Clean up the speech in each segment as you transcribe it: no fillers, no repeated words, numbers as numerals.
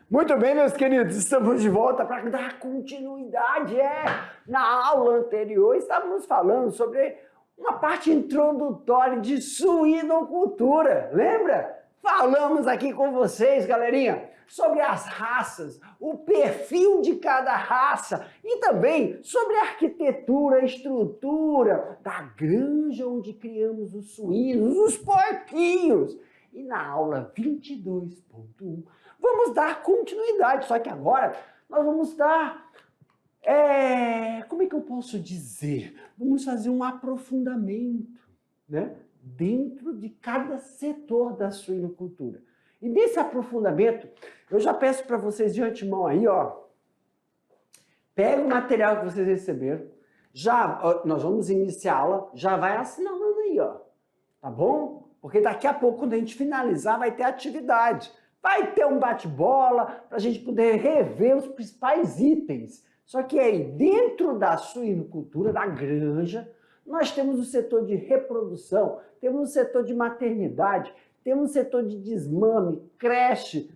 Muito bem, meus queridos, estamos de volta para dar continuidade. Na aula anterior estávamos falando sobre uma parte introdutória de suinocultura, lembra? Falamos aqui com vocês, galerinha, sobre as raças, o perfil de cada raça e também sobre a arquitetura, a estrutura da granja onde criamos os suínos, os porquinhos. E na aula 22.1 vamos dar continuidade, só que agora nós vamos dar, como é que eu posso dizer? Vamos fazer um aprofundamento, né? Dentro de cada setor da suinocultura. E nesse aprofundamento, eu já peço para vocês de antemão aí, ó, pega o material que vocês receberam, nós vamos iniciar a aula, já vai assinando aí, ó, tá bom? Porque daqui a pouco, quando a gente finalizar, vai ter atividade. Vai ter um bate-bola para a gente poder rever os principais itens. Só que aí, dentro da suinocultura, da granja, nós temos o setor de reprodução, temos o setor de maternidade, temos o setor de desmame, creche,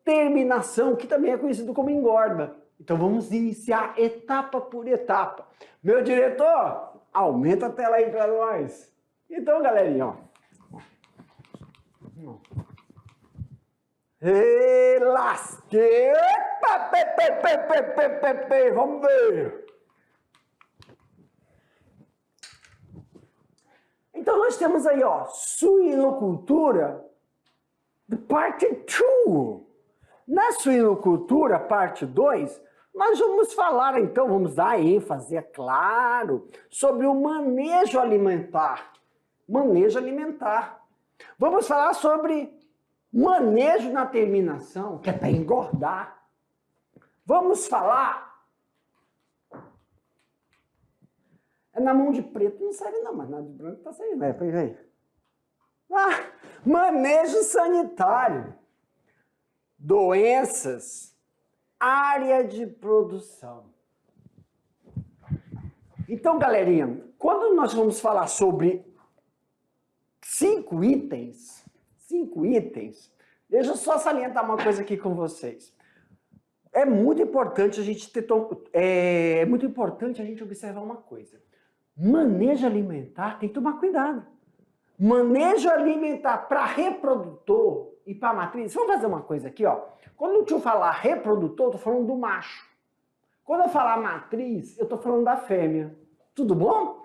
terminação, que também é conhecido como engorda. Então vamos iniciar etapa por etapa. Meu diretor, aumenta a tela aí para nós. Então, galerinha, ó. Lasquei! Vamos ver! Então nós temos aí, ó, suinocultura, parte 2. Na suinocultura, parte 2, nós vamos falar, então, vamos dar ênfase, é claro, sobre o manejo alimentar. Manejo alimentar. Vamos falar sobre manejo na terminação, que é para engordar. Vamos falar... É na mão de preto, não serve não, mas na de branco tá saindo. Pega aí. Manejo sanitário. Doenças. Área de produção. Então, galerinha, quando nós vamos falar sobre 5 itens, deixa eu só salientar uma coisa aqui com vocês. É muito importante a gente observar uma coisa. Manejo alimentar tem que tomar cuidado. Manejo alimentar para reprodutor e para matriz. Vamos fazer uma coisa aqui, ó. Quando eu te falar reprodutor, eu tô falando do macho. Quando eu falar matriz, eu tô falando da fêmea. Tudo bom?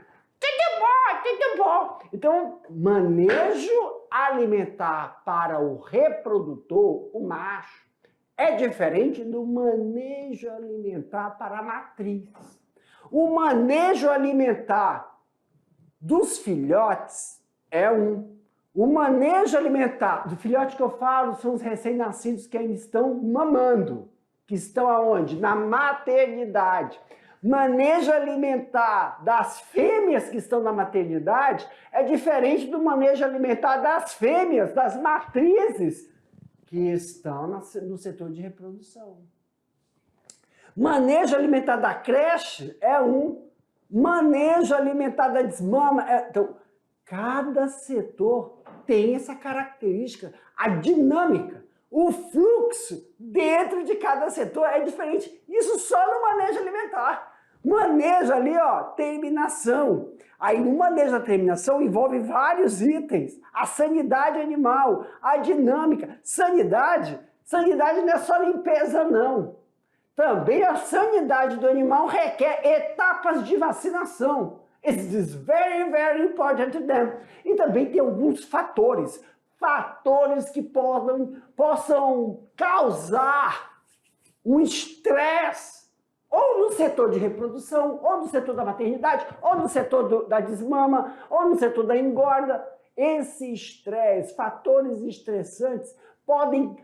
Tudo bom. Então, manejo alimentar para o reprodutor, o macho, é diferente do manejo alimentar para a matriz. O manejo alimentar dos filhotes é um. O manejo alimentar do filhote que eu falo são os recém-nascidos que ainda estão mamando, que estão aonde? Na maternidade. Manejo alimentar das fêmeas que estão na maternidade é diferente do manejo alimentar das fêmeas, das matrizes, que estão no setor de reprodução. Manejo alimentar da creche é um. Manejo alimentar da desmama é... Então, cada setor tem essa característica, a dinâmica, o fluxo dentro de cada setor é diferente. Isso só no manejo alimentar. Manejo ali, ó, terminação. Aí no manejo da terminação envolve vários itens. A sanidade animal, a dinâmica. Sanidade não é só limpeza, não. Também a sanidade do animal requer etapas de vacinação. It is very, very important to them. E também tem alguns fatores que possam causar um estresse, ou no setor de reprodução, ou no setor da maternidade, ou no setor da desmama, ou no setor da engorda. Esse estresse, fatores estressantes, podem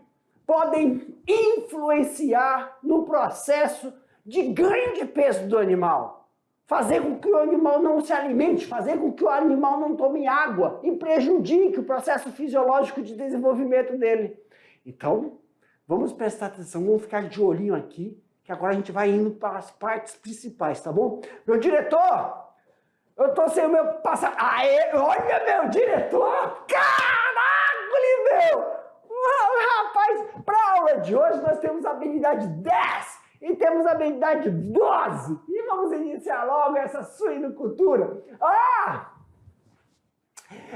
influenciar no processo de ganho de peso do animal. Fazer com que o animal não se alimente, fazer com que o animal não tome água e prejudique o processo fisiológico de desenvolvimento dele. Então, vamos prestar atenção, vamos ficar de olhinho aqui, que agora a gente vai indo para as partes principais, tá bom? Meu diretor, eu tô sem o meu passaporte. Aê, olha meu diretor! Caraca, meu! Rapaz, para a aula de hoje nós temos a habilidade 10 e temos a habilidade 12. E vamos iniciar logo essa suinocultura.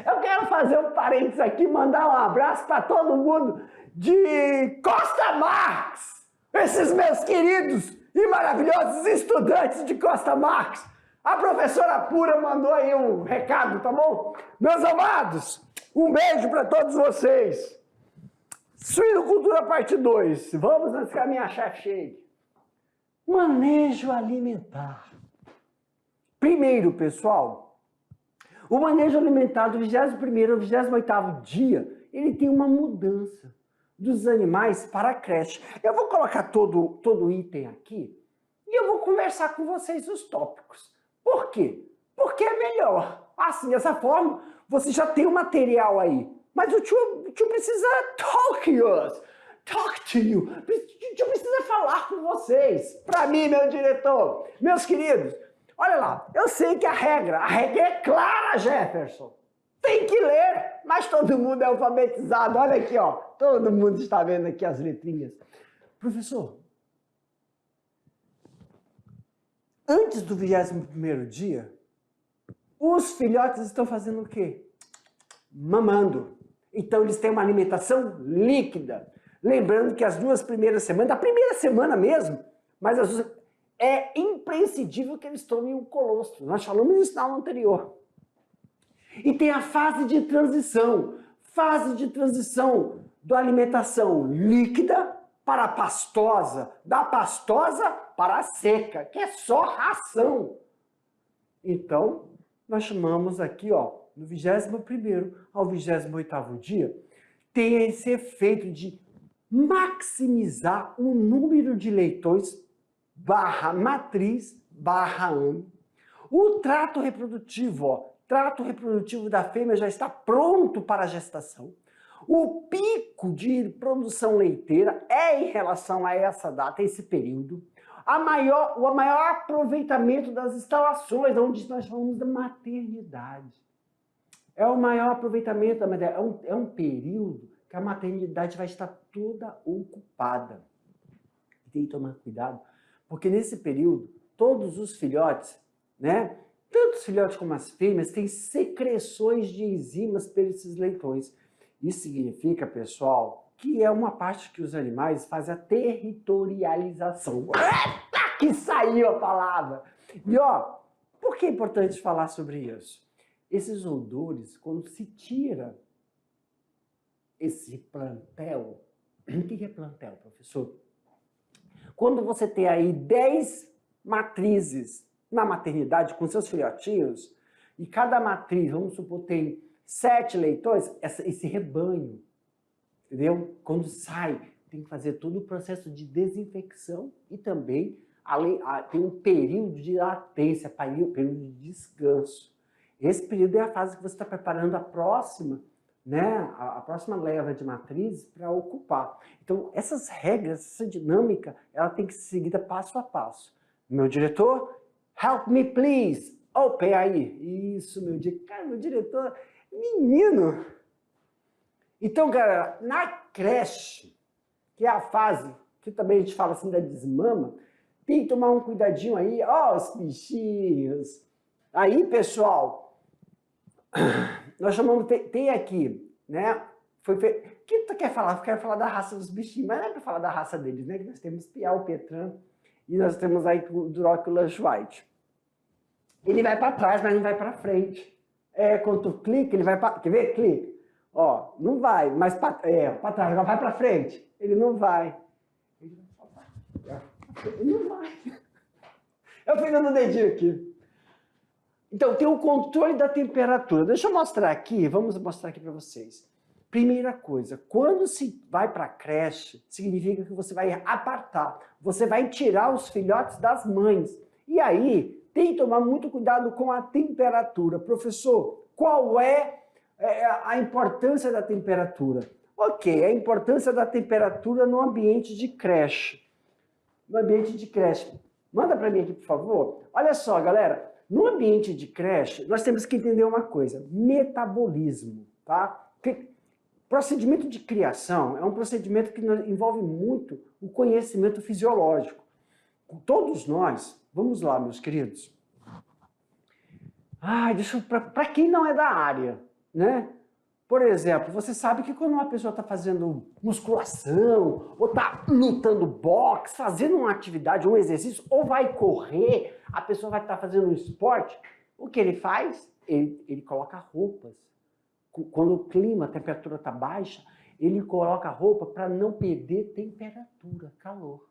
Eu quero fazer um parênteses aqui, mandar um abraço para todo mundo de Costa Marques. Esses meus queridos e maravilhosos estudantes de Costa Marques. A professora Pura mandou aí um recado, tá bom? Meus amados, um beijo para todos vocês. Suinocultura parte 2. Vamos antes que a minha chefe chegue. Manejo alimentar. Primeiro, pessoal, o manejo alimentar do 21º ao 28º dia, ele tem uma mudança dos animais para a creche. Eu vou colocar todo o item aqui e eu vou conversar com vocês os tópicos. Por quê? Porque é melhor. Assim, dessa forma, você já tem o material aí. Mas o tio precisa talk to you. O tio precisa falar com vocês. Para mim, meu diretor, meus queridos, olha lá, eu sei que a regra é clara, Jefferson. Tem que ler, mas todo mundo é alfabetizado. Olha aqui, ó, todo mundo está vendo aqui as letrinhas. Professor, antes do 21º dia, os filhotes estão fazendo o quê? Mamando. Então eles têm uma alimentação líquida. Lembrando que as 2 primeiras semanas, a primeira semana mesmo, mas é imprescindível que eles tomem um colostro. Nós falamos isso na aula anterior. E tem a fase de transição da alimentação líquida para a pastosa, da pastosa para a seca, que é só ração. Então, nós chamamos aqui, ó, no 21º ao 28º dia, tem esse efeito de maximizar o número de leitões / matriz / ano. O trato reprodutivo, ó, trato reprodutivo da fêmea já está pronto para a gestação. O pico de produção leiteira é em relação a essa data, esse período. O maior aproveitamento das instalações, onde nós falamos da maternidade. É o maior aproveitamento da maternidade. É um período que a maternidade vai estar toda ocupada. Tem que tomar cuidado, porque nesse período, todos os filhotes, né? Tanto os filhotes como as fêmeas têm secreções de enzimas por esses leitões. Isso significa, pessoal, que é uma parte que os animais fazem a territorialização. Eita, que saiu a palavra! E ó, por que é importante falar sobre isso? Esses odores, quando se tira esse plantel... O que é plantel, professor? Quando você tem aí 10 matrizes na maternidade com seus filhotinhos, e cada matriz, vamos supor, tem 7 leitões, esse rebanho, entendeu? Quando sai, tem que fazer todo o processo de desinfecção e também tem um período de latência, período de descanso. Esse período é a fase que você está preparando a próxima, né? A próxima leva de matrizes para ocupar. Então, essas regras, essa dinâmica, ela tem que ser seguida passo a passo. Meu diretor, help me please. Open aí. Isso, meu diretor. Cara, meu diretor, menino. Então, galera, na creche, que é a fase que também a gente fala assim da desmama, tem que tomar um cuidadinho aí. Ó, os bichinhos. Aí, pessoal, nós chamamos, tem aqui, né? O que tu quer falar? Eu quero falar da raça dos bichinhos, mas não é para falar da raça deles, né? Que nós temos Piau, Petran, e nós temos aí o Duroc e o Lush White. Ele vai para trás, mas não vai para frente. Quando tu clica, ele vai para... Quer ver? Clica. Ó, não vai, mas para trás, agora vai para frente. Ele não vai. Ele não vai. Eu pegando o dedinho aqui. Então, tem o controle da temperatura. Deixa eu mostrar aqui, vamos mostrar aqui para vocês. Primeira coisa, quando se vai para a creche, significa que você vai apartar. Você vai tirar os filhotes das mães. E aí, tem que tomar muito cuidado com a temperatura. Professor, qual é a importância da temperatura? Ok, a importância da temperatura no ambiente de creche. No ambiente de creche. Manda para mim aqui, por favor. Olha só, galera. No ambiente de creche, nós temos que entender uma coisa. Metabolismo, tá? procedimento de criação é um procedimento que envolve muito o conhecimento fisiológico. Todos nós, vamos lá, meus queridos. Para quem não é da área, né? Por exemplo, você sabe que quando uma pessoa está fazendo musculação, ou está lutando boxe, fazendo uma atividade, um exercício, ou vai correr, a pessoa vai estar fazendo um esporte, o que ele faz? Ele coloca roupas. Quando o clima, a temperatura está baixa, ele coloca roupa para não perder temperatura, calor.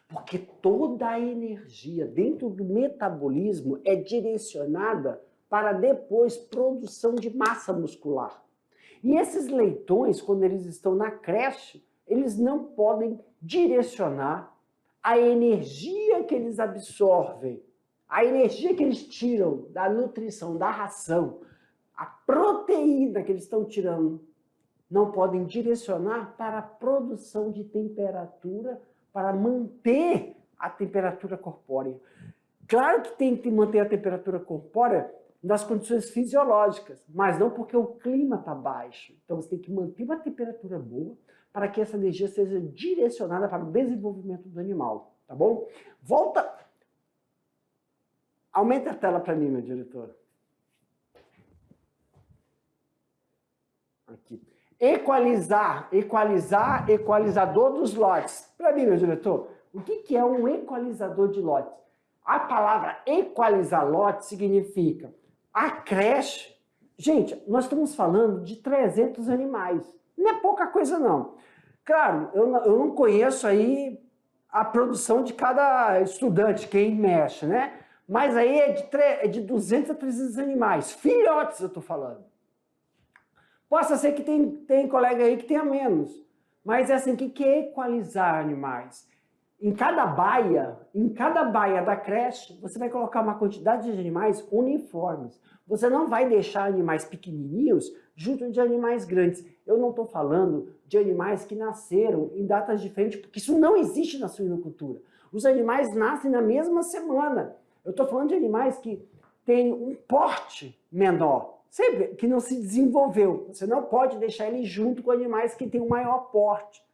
Porque toda a energia dentro do metabolismo é direcionada para depois produção de massa muscular. E esses leitões, quando eles estão na creche, eles não podem direcionar a energia que eles absorvem, a energia que eles tiram da nutrição, da ração, a proteína que eles estão tirando, não podem direcionar para a produção de temperatura, para manter a temperatura corpórea. Claro que tem que manter a temperatura corpórea nas condições fisiológicas, mas não porque o clima está baixo. Então você tem que manter uma temperatura boa para que essa energia seja direcionada para o desenvolvimento do animal, tá bom? Volta. Aumenta a tela para mim, meu diretor. Aqui. Equalizador dos lotes. Para mim, meu diretor, o que é um equalizador de lotes? A palavra equalizar lote significa a creche. Gente, nós estamos falando de 300 animais. Não é pouca coisa, não. Claro, eu não conheço aí a produção de cada estudante, quem mexe, né? Mas aí é de 200 a 300 animais. Filhotes, eu estou falando. Possa ser que tem colega aí que tenha menos. Mas é assim, o que é equalizar animais? Em cada baia da creche, você vai colocar uma quantidade de animais uniformes. Você não vai deixar animais pequenininhos junto de animais grandes. Eu não estou falando de animais que nasceram em datas diferentes, porque isso não existe na suinocultura. Os animais nascem na mesma semana. Eu estou falando de animais que têm um porte menor, sempre que não se desenvolveu. Você não pode deixar ele junto com animais que têm um maior porte.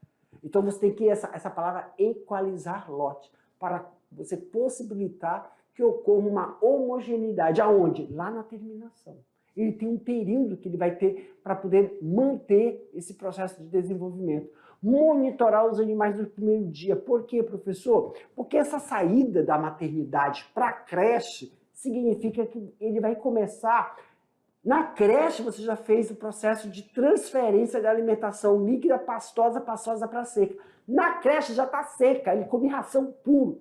Então você tem que essa palavra equalizar lote, para você possibilitar que ocorra uma homogeneidade. Aonde? Lá na terminação. Ele tem um período que ele vai ter para poder manter esse processo de desenvolvimento. Monitorar os animais no primeiro dia. Por quê, professor? Porque essa saída da maternidade para a creche significa que ele vai começar. Na creche, você já fez o processo de transferência da alimentação líquida, pastosa para seca. Na creche já está seca, ele come ração pura.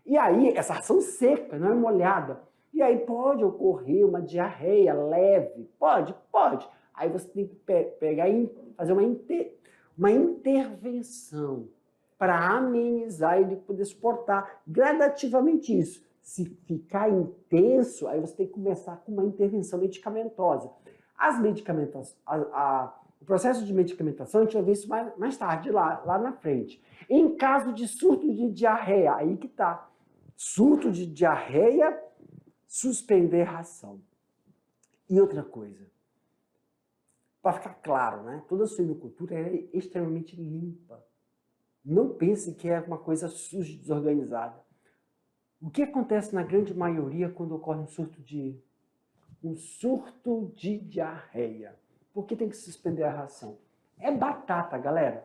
E aí, essa ração seca, não é molhada. E aí pode ocorrer uma diarreia leve. Pode. Aí você tem que pegar e fazer uma intervenção para amenizar e ele poder suportar gradativamente isso. Se ficar intenso, aí você tem que começar com uma intervenção medicamentosa. O processo de medicamentação, a gente vai ver isso mais tarde, lá na frente. Em caso de surto de diarreia, aí que está. Surto de diarreia, suspender ração. E outra coisa, para ficar claro, né? Toda a suinocultura é extremamente limpa. Não pense que é uma coisa suja e desorganizada. O que acontece na grande maioria quando ocorre um surto de diarreia? Por que tem que suspender a ração? É batata, galera.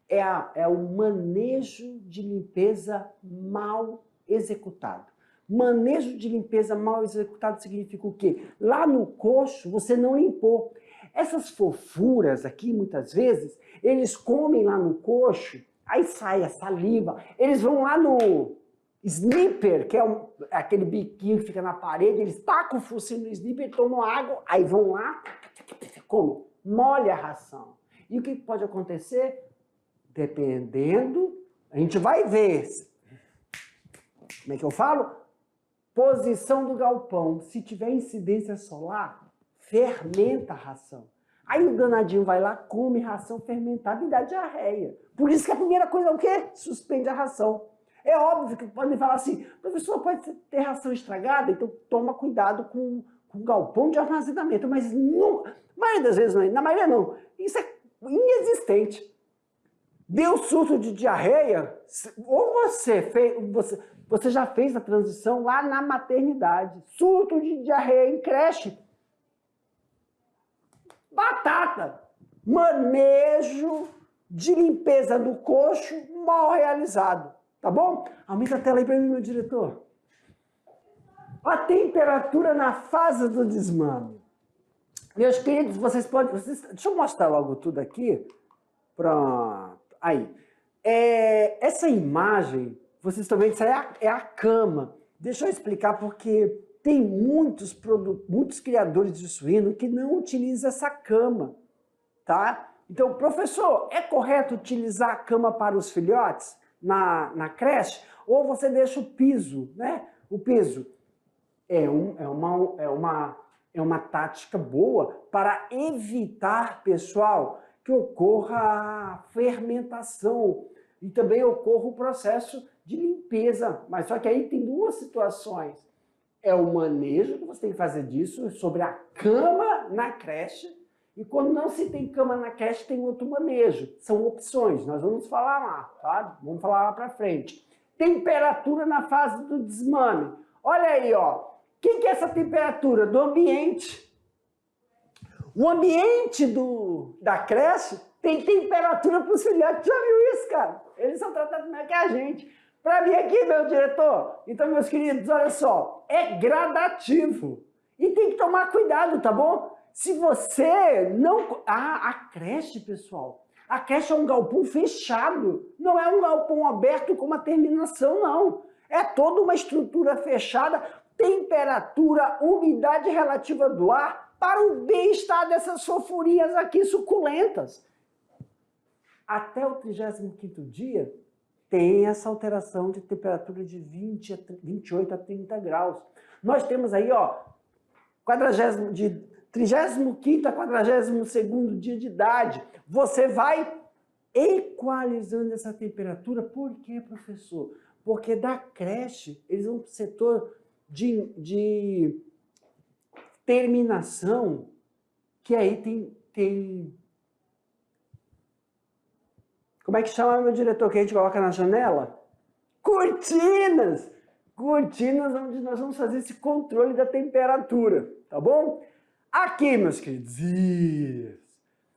É o manejo de limpeza mal executado. Manejo de limpeza mal executado significa o quê? Lá no coxo você não limpou. Essas fofuras aqui, muitas vezes, eles comem lá no coxo, aí sai a saliva, eles vão lá no snipper, que é aquele biquinho que fica na parede, eles tacam o focinho no snipper, tomam água, aí vão lá, como? Molha a ração. E o que pode acontecer? Dependendo, a gente vai ver, como é que eu falo? Posição do galpão. Se tiver incidência solar, fermenta a ração. Aí o danadinho vai lá, come ração fermentada e dá diarreia. Por isso que a primeira coisa é o quê? Suspende a ração. É óbvio que podem falar assim, professor, pode ter ração estragada, então toma cuidado com o galpão de armazenamento. Mas não, na maioria das vezes não, na maioria não. Isso é inexistente. Deu surto de diarreia, ou você já fez a transição lá na maternidade. Surto de diarreia em creche. Batata. Manejo de limpeza do coxo mal realizado. Tá bom? Aumenta a tela aí para mim, meu diretor. A temperatura na fase do desmame. Meus queridos, vocês podem... deixa eu mostrar logo tudo aqui. Pronto. Aí. Essa imagem, vocês estão vendo, isso aí é a cama. Deixa eu explicar porque tem muitos criadores de suíno que não utilizam essa cama, tá? Então, professor, é correto utilizar a cama para os filhotes na creche? Ou você deixa o piso, né? O piso é uma tática boa para evitar, pessoal, que ocorra a fermentação e também ocorra o processo de limpeza. Mas só que aí tem duas situações. É o manejo que você tem que fazer disso sobre a cama na creche, e quando não se tem cama na creche, tem outro manejo. São opções, nós vamos falar lá, tá? Vamos falar lá para frente. Temperatura na fase do desmame. Olha aí, ó. O que é essa temperatura? Do ambiente. O ambiente da creche tem temperatura para os filhotes. Já viu isso, cara? Eles são tratados melhor que a gente. Para mim aqui, meu diretor. Então, meus queridos, olha só. É gradativo. E tem que tomar cuidado, tá bom? Se você não... a creche, pessoal. A creche é um galpão fechado. Não é um galpão aberto com uma terminação, não. É toda uma estrutura fechada. Temperatura, umidade relativa do ar para o bem-estar dessas fofurinhas aqui suculentas. Até o 35º dia, tem essa alteração de temperatura de 28 a 30 graus. Nós temos aí, ó, 35º a 42º dia de idade. Você vai equalizando essa temperatura. Por quê, professor? Porque da creche, eles vão para o setor de terminação, que aí tem... Como é que chama, meu diretor, que a gente coloca na janela? Cortinas! Cortinas onde nós vamos fazer esse controle da temperatura, tá bom? Aqui, meus queridos, isso.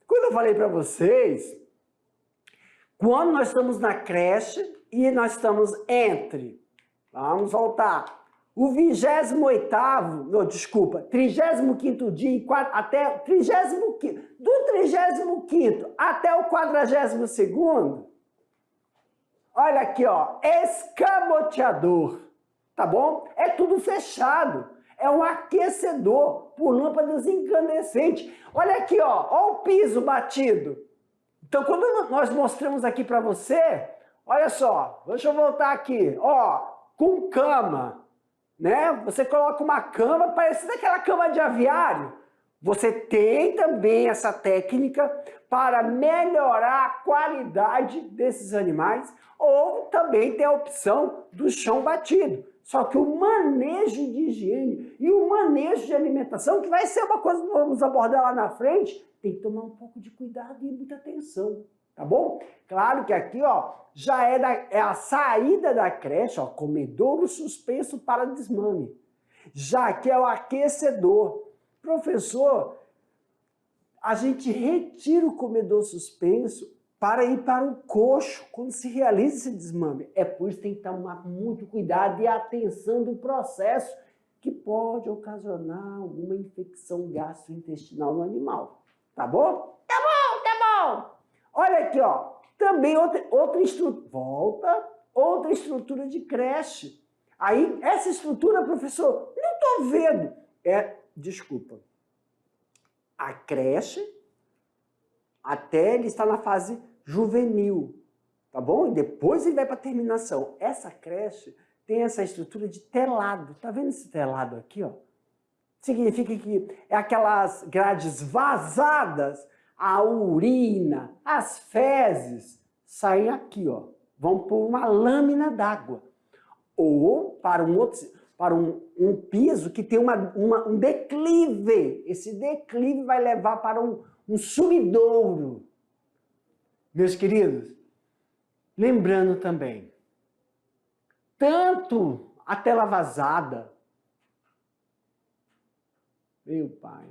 Quando eu falei para vocês, quando nós estamos na creche e nós estamos entre, vamos voltar, o 35º dia até 35º, do 35º até o 42º, olha aqui, ó, escamoteador, tá bom? É tudo fechado, é um aquecedor por lâmpadas incandescentes. Olha aqui, ó o piso batido. Então, quando nós mostramos aqui para você, olha só, deixa eu voltar aqui, ó, com cama, né? Você coloca uma cama parecida aquela cama de aviário. Você tem também essa técnica para melhorar a qualidade desses animais, ou também tem a opção do chão batido. Só que o manejo de higiene e o manejo de alimentação, que vai ser uma coisa que vamos abordar lá na frente, tem que tomar um pouco de cuidado e muita atenção, tá bom? Claro que aqui, ó, já é a saída da creche, ó, comedouro suspenso para desmame. Já aqui é o aquecedor. Professor, a gente retira o comedor suspenso para ir para o coxo quando se realiza esse desmame. É por isso que tem que tomar muito cuidado e atenção do processo que pode ocasionar alguma infecção gastrointestinal no animal. Tá bom? Tá bom, tá bom! Olha aqui, ó. Também outra estrutura. Outra estrutura de creche. Aí, essa estrutura, professor, não estou vendo. Desculpa. A creche, até ele está na fase juvenil, tá bom? E depois ele vai para a terminação. Essa creche tem essa estrutura de telado. Tá vendo esse telado aqui, ó? Significa que é aquelas grades vazadas, a urina, as fezes, saem aqui, ó. Vão por uma lâmina d'água. Ou para um piso que tem um declive. Esse declive vai levar para um sumidouro. Meus queridos, lembrando também, tanto a tela vazada, meu pai,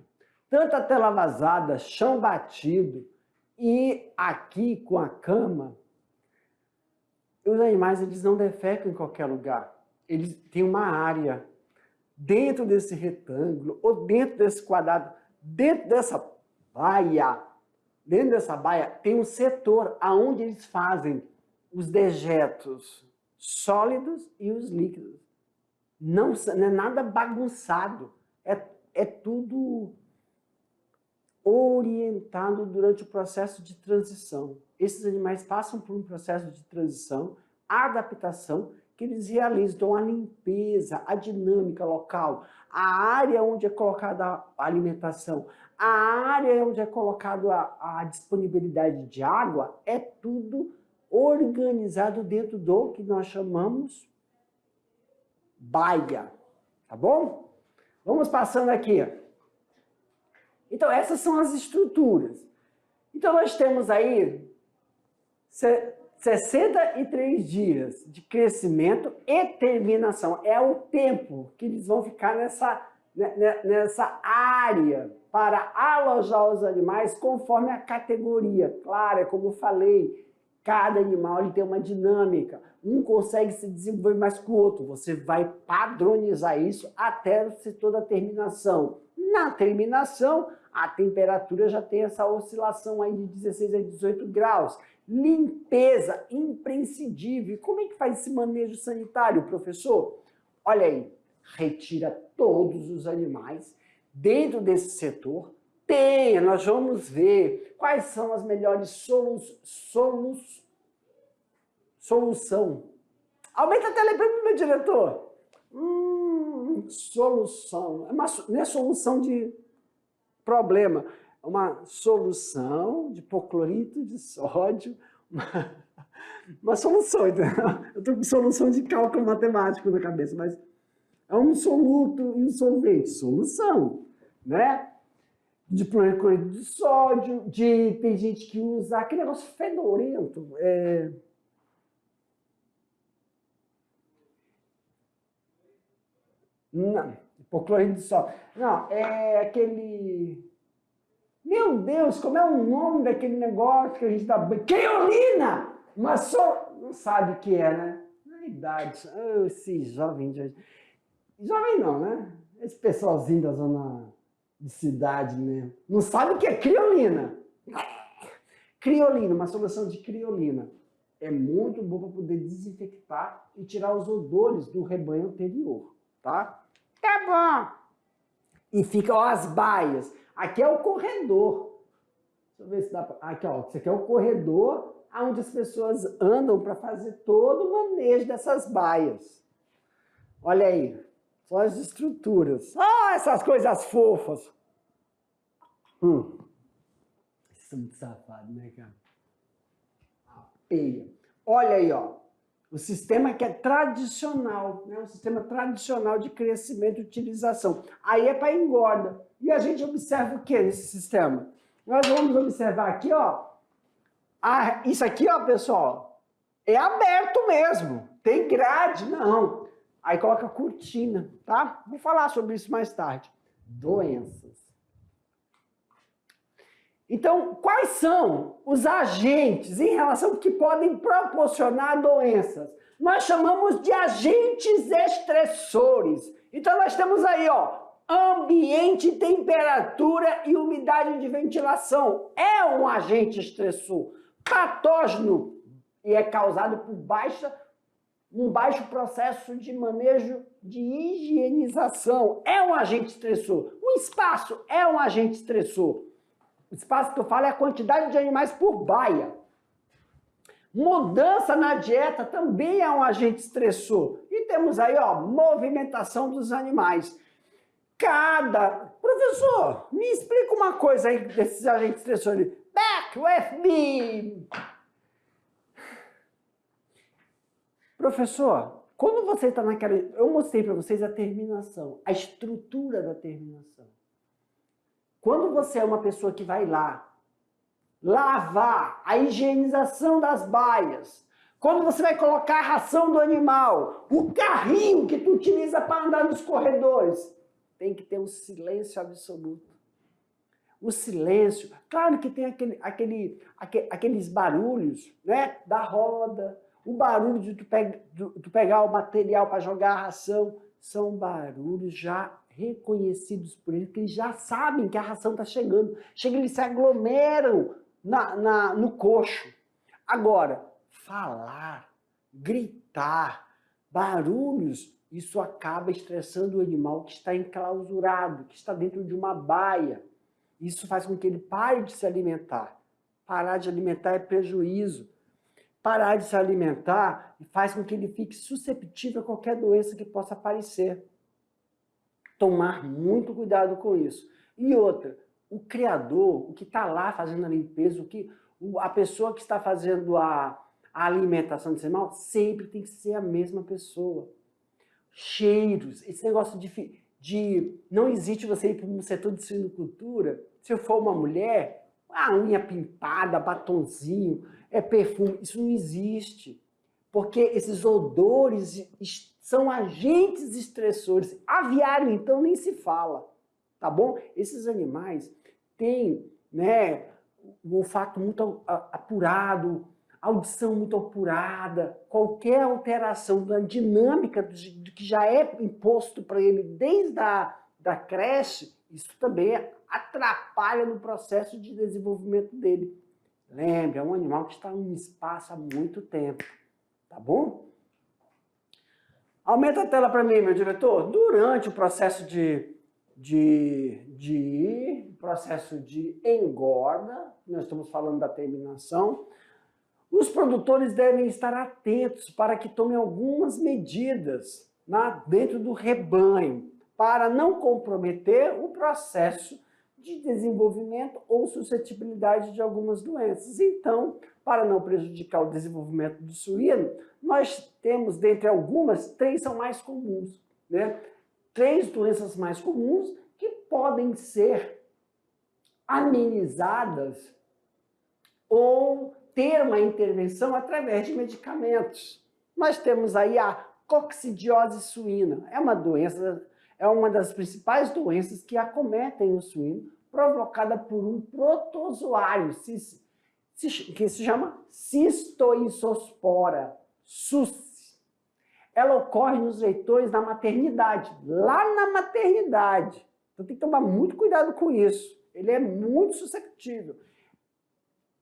tanto a tela vazada, chão batido e aqui com a cama, os animais eles não defecam em qualquer lugar. Eles têm uma área dentro desse retângulo ou dentro desse quadrado, dentro dessa baia tem um setor aonde eles fazem os dejetos sólidos e os líquidos. Não é nada bagunçado, é tudo orientado durante o processo de transição. Esses animais passam por um processo de transição, adaptação, que eles realizam. Então, a limpeza, a dinâmica local, a área onde é colocada a alimentação, a área onde é colocada a disponibilidade de água, é tudo organizado dentro do que nós chamamos baia, tá bom? Vamos passando aqui. Então, essas são as estruturas. Então, nós temos aí 63 dias de crescimento e terminação. É o tempo que eles vão ficar nessa área para alojar os animais conforme a categoria. Claro, é como eu falei, cada animal ele tem uma dinâmica. Um consegue se desenvolver mais que o outro. Você vai padronizar isso até o setor da terminação. Na terminação, a temperatura já tem essa oscilação aí de 16 a 18 graus. Limpeza imprescindível. Como é que faz esse manejo sanitário, professor? Olha aí, retira todos os animais dentro desse setor. Nós vamos ver quais são as melhores solução. Aumenta a tela aí para mim, meu diretor. Solução. Não é solução de problema. É uma solução de hipoclorito de sódio. Uma solução, entendeu? Eu estou com solução de cálculo matemático na cabeça, mas é um soluto e um solvente. Solução, né? De hipoclorito de sódio, tem gente que usa aquele negócio fedorento, não, hipoclorito de sódio. Não, é aquele... Meu Deus, como é o nome daquele negócio que a gente dá banho? Creolina! Mas só... Não sabe o que é, né? Na idade. Esse jovem... Jovem não, né? Esse pessoalzinho da zona de cidade, né? Não sabe o que é criolina. Criolina, uma solução de criolina. É muito bom para poder desinfectar e tirar os odores do rebanho anterior, tá? Tá bom. E ficam as baias. Aqui é o corredor. Deixa eu ver se dá pra... Aqui, ó. Isso aqui é o corredor onde as pessoas andam para fazer todo o manejo dessas baias. Olha aí. Só as estruturas. Essas coisas fofas. São muito safados, né, cara? Peia. Olha aí, ó. O sistema que é tradicional, né? O sistema tradicional de crescimento e utilização. Aí é para engorda. E a gente observa o que nesse sistema? Nós vamos observar aqui, ó. Isso aqui, ó, pessoal, é aberto mesmo. Tem grade, não. Aí coloca cortina, tá? Vou falar sobre isso mais tarde. Doenças. Então, quais são os agentes em relação que podem proporcionar doenças? Nós chamamos de agentes estressores. Então, nós temos aí, ó, ambiente, temperatura e umidade de ventilação. É um agente estressor. Patógeno e é causado por um baixo processo de manejo de higienização. É um agente estressor. O espaço é um agente estressor. O espaço que eu falo é a quantidade de animais por baia. Mudança na dieta também é um agente estressor. E temos aí, ó, movimentação dos animais. Professor, me explica uma coisa aí desses agentes estressores. Back with me! Professor, quando você está naquela... Eu mostrei para vocês a terminação, a estrutura da terminação. Quando você é uma pessoa que vai lá lavar, a higienização das baias. Quando você vai colocar a ração do animal, o carrinho que tu utiliza para andar nos corredores, tem que ter um silêncio absoluto. O silêncio, claro que tem aqueles barulhos, né, da roda, o barulho de tu pegar o material para jogar a ração, são barulhos já reconhecidos por eles, que eles já sabem que a ração está chegando. Chega, eles se aglomeram no coxo. Agora, falar, gritar, barulhos, isso acaba estressando o animal que está enclausurado, que está dentro de uma baia. Isso faz com que ele pare de se alimentar. Parar de alimentar é prejuízo. Parar de se alimentar faz com que ele fique susceptível a qualquer doença que possa aparecer. Tomar muito cuidado com isso. E outra, o criador, o que está lá fazendo a limpeza, a pessoa que está fazendo a alimentação desse animal, sempre tem que ser a mesma pessoa. Cheiros, esse negócio de não existe você ir para um setor de suinocultura, se eu for uma mulher, a unha pintada, batonzinho, perfume, isso não existe. Porque esses odores são agentes estressores. Aviário, então, nem se fala, tá bom? Esses animais têm, né, um olfato muito apurado, audição muito apurada, qualquer alteração da dinâmica do que já é imposto para ele desde da creche, isso também atrapalha no processo de desenvolvimento dele. Lembre, é um animal que está em um espaço há muito tempo, tá bom? Aumenta a tela para mim, meu diretor. Durante o processo de engorda, nós estamos falando da terminação, os produtores devem estar atentos para que tomem algumas medidas dentro do rebanho, para não comprometer o processo de desenvolvimento ou suscetibilidade de algumas doenças. Então, para não prejudicar o desenvolvimento do suíno, nós temos, dentre algumas, 3 são mais comuns, né? 3 doenças mais comuns que podem ser amenizadas ou ter uma intervenção através de medicamentos. Nós temos aí a coccidiose suína. É uma das principais doenças que acometem o suíno, provocada por um protozoário, que se chama cistoisospora, SUS. Ela ocorre nos leitões da maternidade, lá na maternidade. Então tem que tomar muito cuidado com isso. Ele é muito susceptível.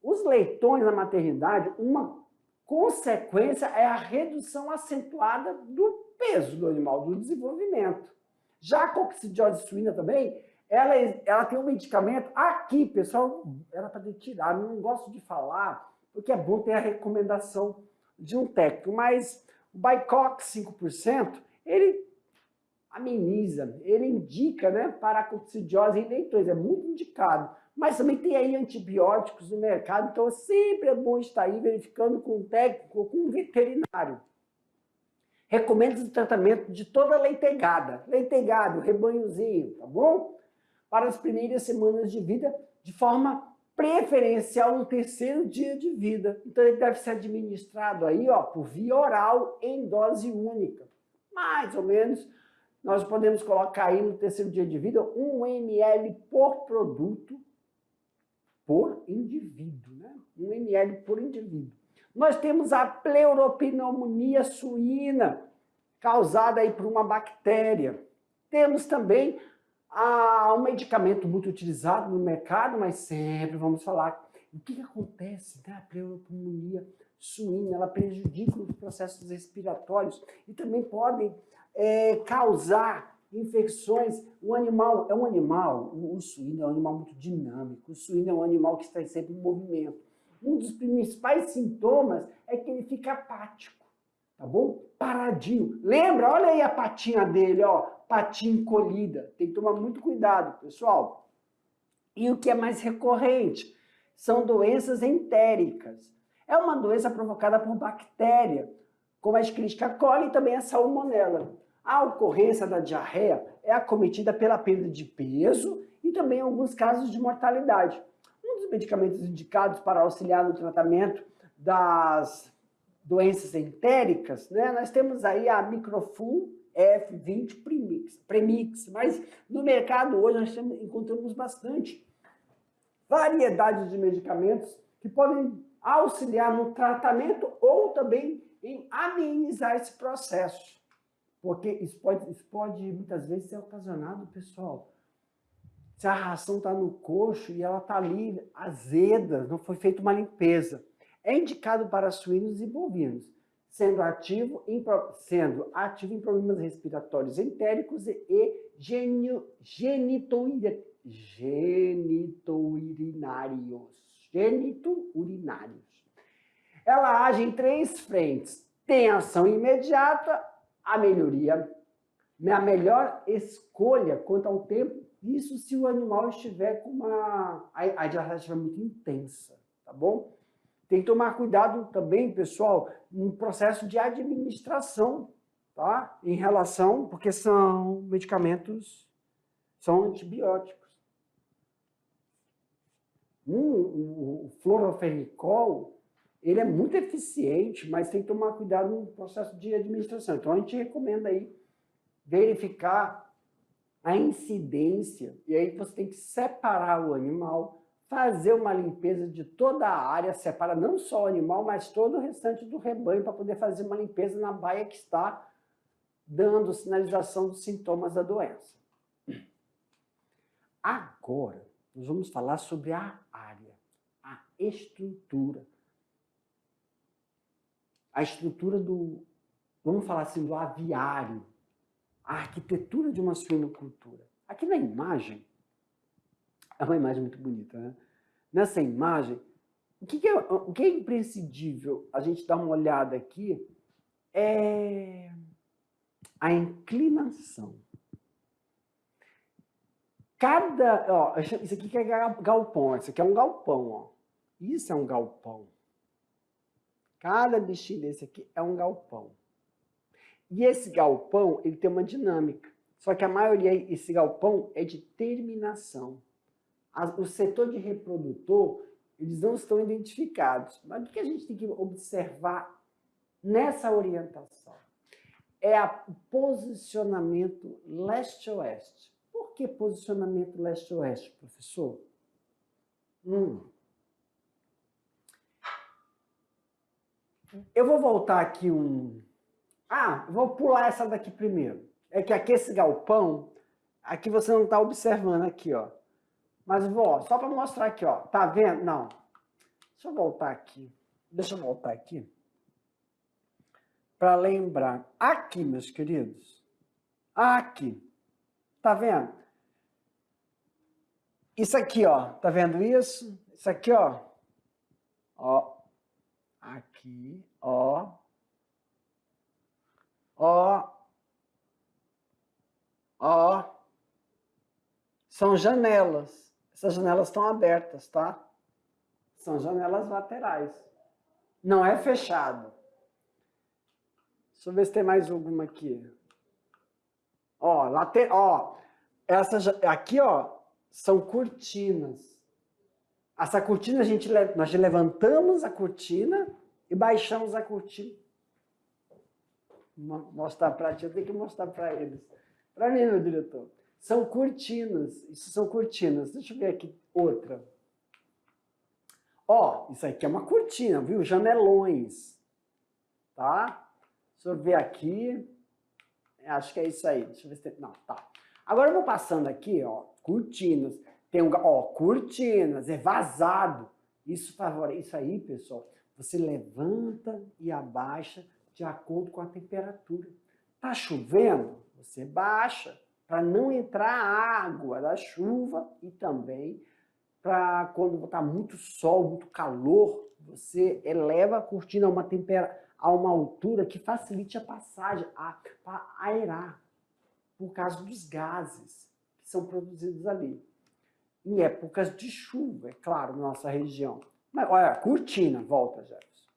Os leitões na maternidade, uma consequência é a redução acentuada do peso do animal, do desenvolvimento. Já a coccidiose suína também, ela tem um medicamento aqui, pessoal, era para tirar, não gosto de falar, porque é bom ter a recomendação de um técnico, mas o Bicox 5%, ele ameniza, ele indica, né, para a coccidiose em leitões, é muito indicado. Mas também tem aí antibióticos no mercado, então sempre é bom estar aí verificando com um técnico ou com um veterinário. Recomendo o tratamento de toda leitegada, rebanhozinho, tá bom? Para as primeiras semanas de vida, de forma preferencial no 3º dia de vida. Então ele deve ser administrado aí, ó, por via oral em dose única. Mais ou menos, nós podemos colocar aí no 3º dia de vida 1 ml por produto, por indivíduo, né? 1 ml por indivíduo. Nós temos a pleuropneumonia suína, causada aí por uma bactéria. Temos também um medicamento muito utilizado no mercado, mas sempre vamos falar o que acontece, né? A pleuropneumonia suína, ela prejudica os processos respiratórios e também podem causar infecções. O suíno é um animal muito dinâmico, o suíno é um animal que está sempre em movimento. Um dos principais sintomas é que ele fica apático, tá bom? Paradinho. Lembra? Olha aí a patinha dele, ó, patinha encolhida. Tem que tomar muito cuidado, pessoal. E o que é mais recorrente? São doenças entéricas. É uma doença provocada por bactéria, como a Escherichia coli e também a salmonela. A ocorrência da diarreia é acometida pela perda de peso e também em alguns casos de mortalidade. Um dos os medicamentos indicados para auxiliar no tratamento das doenças entéricas, né? Nós temos aí a Microfum F20 Premix, mas no mercado hoje nós encontramos bastante variedades de medicamentos que podem auxiliar no tratamento ou também em amenizar esse processo. Porque isso pode muitas vezes ser ocasionado, pessoal, se a ração está no coxo e ela está ali azeda, não foi feita uma limpeza. É indicado para suínos e bovinos, sendo ativo em problemas respiratórios entéricos e genito-urinários. Ela age em 3 frentes. Tem ação imediata, a melhoria, a melhor escolha quanto ao tempo, isso se o animal estiver com a hidratação estiver muito intensa, tá bom? Tem que tomar cuidado também, pessoal, no processo de administração, tá? Em relação, porque são medicamentos, são antibióticos. O fluoroferricol, ele é muito eficiente, mas tem que tomar cuidado no processo de administração. Então, a gente recomenda aí verificar a incidência, e aí você tem que separar o animal, fazer uma limpeza de toda a área, separa não só o animal, mas todo o restante do rebanho, para poder fazer uma limpeza na baia que está dando sinalização dos sintomas da doença. Agora, nós vamos falar sobre a área, a estrutura. A estrutura do, vamos falar assim, do aviário, a arquitetura de uma suinocultura. Aqui na imagem, é uma imagem muito bonita, né? Nessa imagem, o que é imprescindível a gente dar uma olhada aqui é a inclinação. Isso aqui que é galpão, isso aqui é um galpão, ó. Isso é um galpão. Cada bichinho desse aqui é um galpão. E esse galpão, ele tem uma dinâmica. Só que a maioria, esse galpão é de terminação. O setor de reprodutor, eles não estão identificados. Mas o que a gente tem que observar nessa orientação? É o posicionamento leste-oeste. Por que posicionamento leste-oeste, professor? Eu vou voltar aqui vou pular essa daqui primeiro. É que aqui esse galpão, aqui você não está observando aqui, ó. Mas vou, só para mostrar aqui, ó. Tá vendo? Não. Deixa eu voltar aqui. Para lembrar. Aqui, meus queridos. Aqui. Tá vendo? Isso aqui, ó. Tá vendo isso? Isso aqui, ó. Ó. Aqui, ó. Ó. Ó. São janelas. Essas janelas estão abertas, tá? São janelas laterais. Não é fechado. Deixa eu ver se tem mais alguma aqui. Ó, aqui, ó, são cortinas. Essa cortina, nós levantamos a cortina e baixamos a cortina. Mostrar para ti, eu tenho que mostrar para eles. Para mim, meu diretor. São cortinas. Isso são cortinas. Deixa eu ver aqui outra. Ó, isso aqui é uma cortina, viu? Janelões. Tá? Deixa eu ver aqui. Acho que é isso aí. Deixa eu ver se tem... Não, tá. Agora eu vou passando aqui, ó. Cortinas. Tem cortinas. É vazado. Isso aí, pessoal, você levanta e abaixa de acordo com a temperatura. Tá chovendo? Você baixa para não entrar água da chuva e também para quando está muito sol, muito calor, você eleva a cortina a uma altura que facilite a passagem, para aerar, por causa dos gases que são produzidos ali. Em épocas de chuva, é claro, na nossa região. Mas olha, cortina, volta, Jefferson.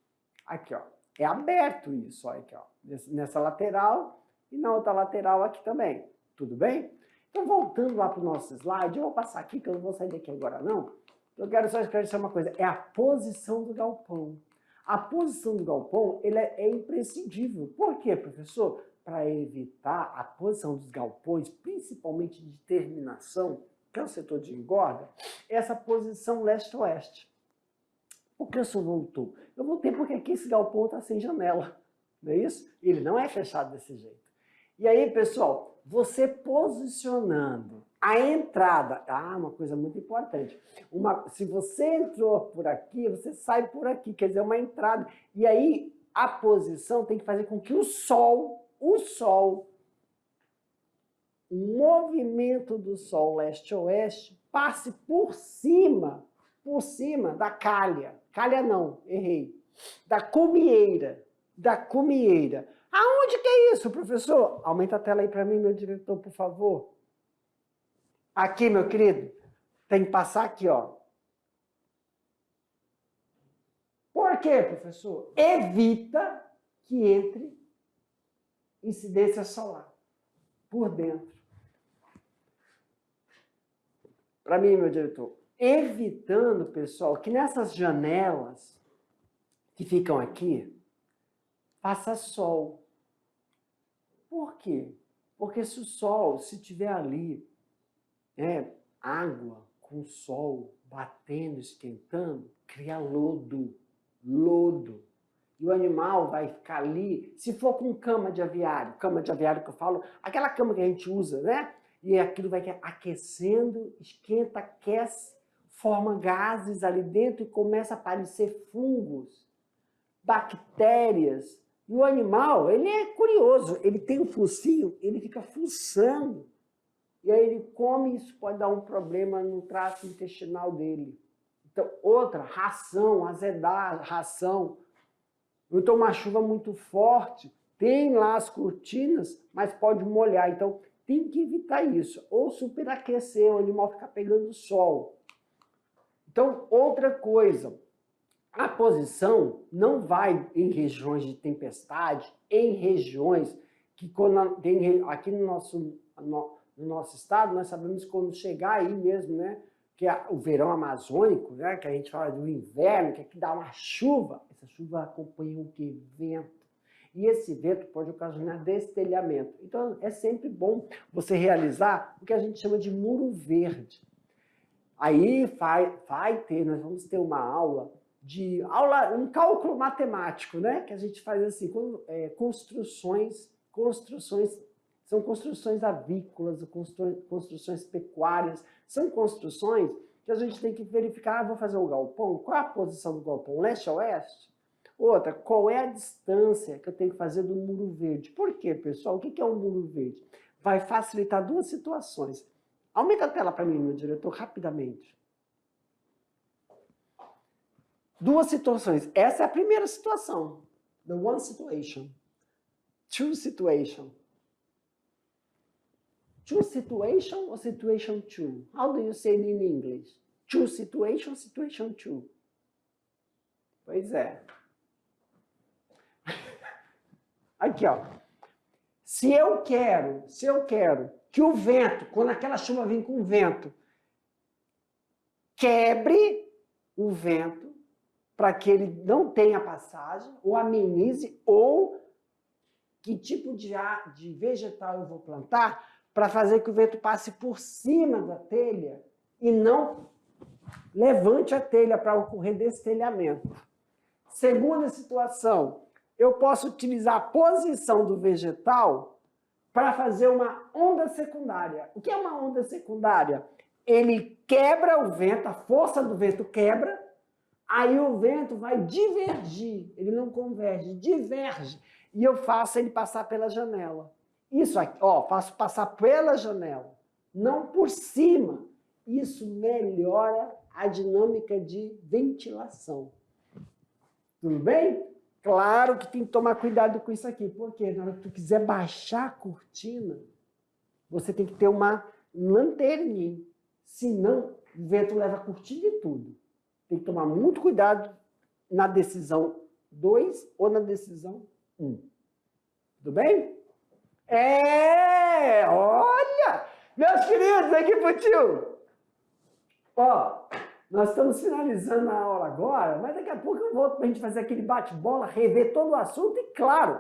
Aqui, ó, é aberto isso, olha aqui, ó, nessa lateral e na outra lateral aqui também. Tudo bem? Então, voltando lá para o nosso slide, eu vou passar aqui, que eu não vou sair daqui agora não, Eu quero só esclarecer uma coisa, é a posição do galpão. A posição do galpão ela é imprescindível. Por quê, professor? Para evitar a posição dos galpões, principalmente de terminação, que é o setor de engorda, essa posição leste-oeste. Por que o senhor voltou? Eu voltei porque aqui esse galpão está sem janela, não é isso? Ele não é fechado desse jeito. E aí, pessoal, você posicionando a entrada, uma coisa muito importante, se você entrou por aqui, você sai por aqui, quer dizer, uma entrada. E aí, a posição tem que fazer com que o movimento do sol leste-oeste passe por cima da calha. Calha não, errei. Da cumieira. Aonde que é isso, professor? Aumenta a tela aí para mim, meu diretor, por favor. Aqui, meu querido, tem que passar aqui, ó. Por quê, professor? Evita que entre incidência solar por dentro. Para mim, meu diretor, evitando, pessoal, que nessas janelas que ficam aqui, faça sol. Por quê? Porque se o sol, se tiver ali, água com sol batendo, esquentando, cria lodo. E o animal vai ficar ali, se for com cama de aviário que eu falo, aquela cama que a gente usa, né? E aquilo vai aquecendo, esquenta, aquece, forma gases ali dentro e começa a aparecer fungos, bactérias. E o animal, ele é curioso, ele tem um focinho, ele fica fuçando. E aí ele come, isso pode dar um problema no trato intestinal dele. Então, outra, ração, azedar, ração. Então, uma chuva muito forte, tem lá as cortinas, mas pode molhar. Então, tem que evitar isso. Ou superaquecer, o animal ficar pegando sol. Então, outra coisa, a posição não vai em regiões de tempestade, em regiões que aqui no nosso estado, nós sabemos que quando chegar aí mesmo, né, que é o verão amazônico, né, que a gente fala do inverno, que aqui dá uma chuva, essa chuva acompanha o quê? Vento. E esse vento pode ocasionar destelhamento. Então, é sempre bom você realizar o que a gente chama de muro verde. Aí nós vamos ter uma aula, um cálculo matemático, né? Que a gente faz assim, construções, são construções avícolas, construções pecuárias, são construções que a gente tem que verificar, vou fazer um galpão, qual é a posição do galpão, leste a oeste? Outra, qual é a distância que eu tenho que fazer do muro verde? Por quê, pessoal? O que é um muro verde? Vai facilitar duas situações. Aumenta a tela para mim, meu diretor, rapidamente. Duas situações. Essa é a primeira situação. The one situation. Two situation. Two situation or situation two? How do you say it in English? Two situation, situation two. Pois é. Aqui, ó. Se eu quero que o vento, quando aquela chuva vem com vento, quebre o vento para que ele não tenha passagem, ou amenize, ou que tipo de vegetal eu vou plantar para fazer que o vento passe por cima da telha e não levante a telha para ocorrer destelhamento. Segunda situação, eu posso utilizar a posição do vegetal para fazer uma onda secundária. O que é uma onda secundária? Ele quebra o vento, a força do vento quebra, aí o vento vai divergir, ele não converge, diverge, e eu faço ele passar pela janela. Isso aqui, ó, faço passar pela janela, não por cima. Isso melhora a dinâmica de ventilação. Tudo bem? Claro que tem que tomar cuidado com isso aqui, porque na hora que tu quiser baixar a cortina, você tem que ter uma lanterninha, senão o vento leva a cortina e tudo. Tem que tomar muito cuidado na decisão 2 ou na decisão 1. Tudo bem? Olha! Meus queridos, aqui pro tio! Ó, Nós estamos finalizando a aula agora, mas daqui a pouco eu volto para a gente fazer aquele bate-bola, rever todo o assunto e, claro,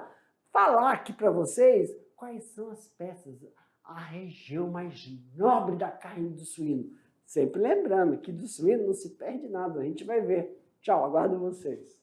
falar aqui para vocês quais são as peças, a região mais nobre da carne do suíno. Sempre lembrando que do suíno não se perde nada, a gente vai ver. Tchau, aguardo vocês.